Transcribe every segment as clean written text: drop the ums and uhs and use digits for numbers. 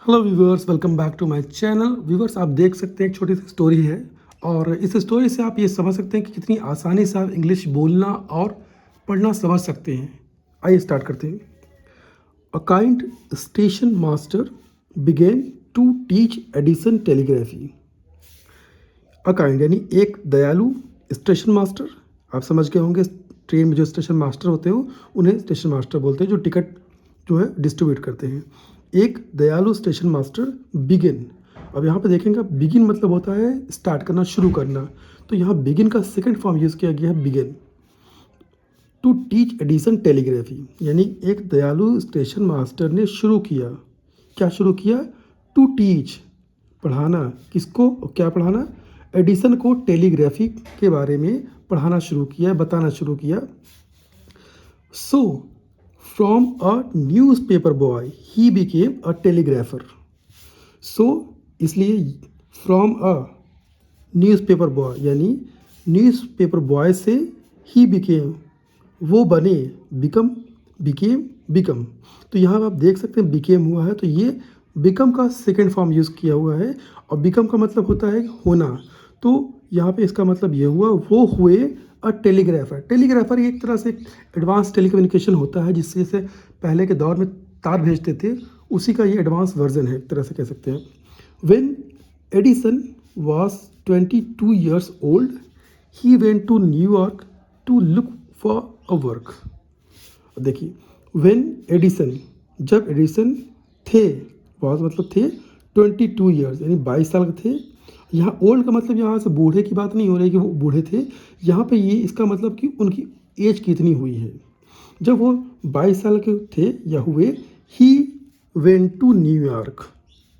Hello viewers, welcome back to my channel. Viewers, आप देख सकते हैं एक छोटी सी स्टोरी है और इस स्टोरी से आप ये समझ सकते हैं कि कितनी आसानी से आप इंग्लिश बोलना और पढ़ना समझ सकते हैं। आइए स्टार्ट करते हैं। A kind station master began to teach Edison telegraphy. A kind यानी एक दयालु स्टेशन मास्टर। आप समझ गए होंगे, ट्रेन में जो स्टेशन मास्टर होते हैं उन्हें स्टेशन मास्टर बोलते हैं, जो टिकट जो है डिस्ट्रीब्यूट करते हैं। एक दयालु स्टेशन मास्टर बिगिन। अब यहाँ पे देखेंगे, बिगिन मतलब होता है स्टार्ट करना, शुरू करना। तो यहाँ बिगिन का सेकंड फॉर्म यूज़ किया गया है, begin to teach Edison telegraphy. यानी एक दयालु स्टेशन मास्टर ने शुरू किया। क्या शुरू किया? टू टीच, पढ़ाना। किसको? क्या पढ़ाना? एडिसन को टेलीग्राफी के बारे में पढ़ाना शुरू किया, बताना शुरू किया। So from a newspaper boy he became a telegrapher. So इसलिए फ्रॉम अ न्यूज़पेपर बॉय यानी न्यूज़पेपर बॉय से ही बिकेम, वो बने, बिकम, बिकम। तो यहाँ आप देख सकते हैं बिकेम हुआ है, तो ये बिकम का सेकेंड फॉर्म यूज़ किया हुआ है और बिकम का मतलब होता है होना। तो यहाँ पे इसका मतलब ये हुआ, वो हुए अ टेलीग्राफर। टेलीग्राफर एक तरह से एडवांस टेलीकम्युनिकेशन होता है, जिससे से पहले के दौर में तार भेजते थे, उसी का ये एडवांस वर्जन है, एक तरह से कह सकते हैं। When Edison was 22 years old, he went to New York to look for a work। देखिए, व्हेन एडिसन, जब एडिसन थे, वाज मतलब थे, 22 years यानी 22 साल के थे। यहाँ ओल्ड का मतलब यहाँ से बूढ़े की बात नहीं हो रही कि वो बूढ़े थे, यहाँ पे ये इसका मतलब कि उनकी एज कितनी हुई है। जब वो 22 साल के थे या हुए, he went to New York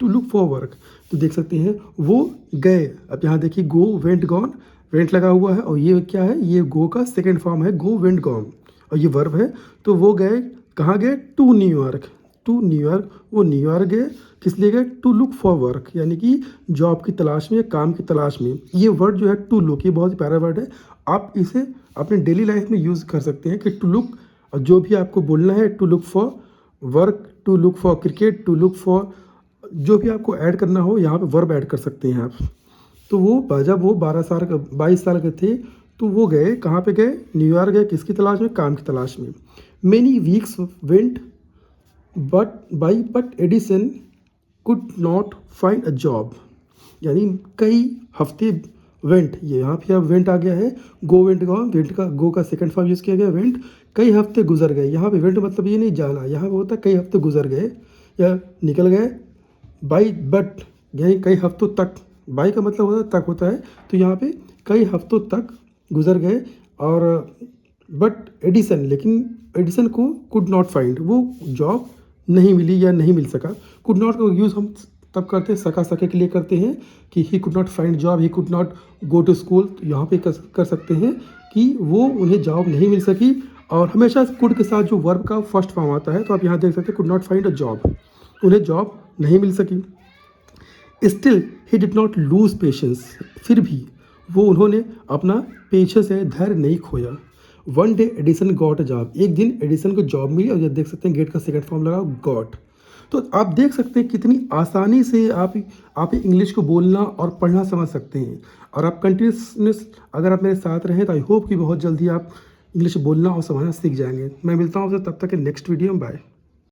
to look for work. तो देख सकते हैं वो गए। अब यहाँ देखिए, गो, वेंट, गॉन, वेंट लगा हुआ है और ये क्या है? ये गो का सेकेंड फॉर्म है, गो, वेंट, गॉन, और ये वर्ब है। तो वो गए, कहाँ गए? To New York. टू न्यूयॉर्क, वो न्यूयॉर्क गए, किस लिए गए? टू लुक फॉर वर्क, यानी कि जॉब की तलाश में, काम की तलाश में। ये वर्ड जो है टू लुक, ये बहुत ही प्यारा वर्ड है। आप इसे अपने डेली लाइफ में यूज़ कर सकते हैं कि टू लुक, जो भी आपको बोलना है, to look for work, to look for cricket, to look for, जो भी आपको ऐड करना हो यहाँ पे वर्ब ऐड कर सकते हैं आप। तो वो जब वो 22 साल के थे, तो वो गए, कहाँ पे गए? न्यूयॉर्क गए, किसकी तलाश में? काम की तलाश में। Many weeks went but Edison could not find a job. यानी कई हफ्ते, वेंट, ये यहाँ पे अब वेंट आ गया है, गो, वेंट, गॉन, वेंट का, गो का सेकंड फॉर्म यूज़ किया गया, वेंट। कई हफ्ते गुजर गए, यहाँ पे वेंट मतलब ये नहीं जाना, यहाँ पे होता है कई हफ्ते गुजर गए या निकल गए। बाई बट यानी कई हफ्तों तक, बाई का मतलब होता है तक होता है, तो यहाँ पे कई हफ्तों तक गुजर गए। और बट एडिसन, लेकिन एडिसन को कुड नॉट फाइंड, वो जॉब नहीं मिली या नहीं मिल सका। कुड नॉट का यूज़ हम तब करते हैं सका सके के लिए करते हैं कि he could not find job, he could not go to school. तो यहाँ पे कर सकते हैं कि वो, उन्हें जॉब नहीं मिल सकी। और हमेशा कुड के साथ जो वर्ब का फर्स्ट फॉर्म आता है, तो आप यहाँ देख सकते हैं could not find a job, उन्हें जॉब नहीं मिल सकी। Still he did not lose patience, फिर भी वो, उन्होंने अपना पेशेंस है, धैर्य नहीं खोया। One day Edison got a job, एक दिन एडिसन को जॉब मिली, और ये देख सकते हैं गेट का सेकंड फॉर्म लगा, गॉट। तो आप देख सकते हैं कितनी आसानी से आप इंग्लिश को बोलना और पढ़ना समझ सकते हैं। और आप कंटिन्यूसनेस अगर आप मेरे साथ रहें, तो आई होप कि बहुत जल्दी आप इंग्लिश बोलना और समझना सीख जाएंगे। मैं मिलता हूँ आपसे, तब तक के नेक्स्ट वीडियो में। बाय।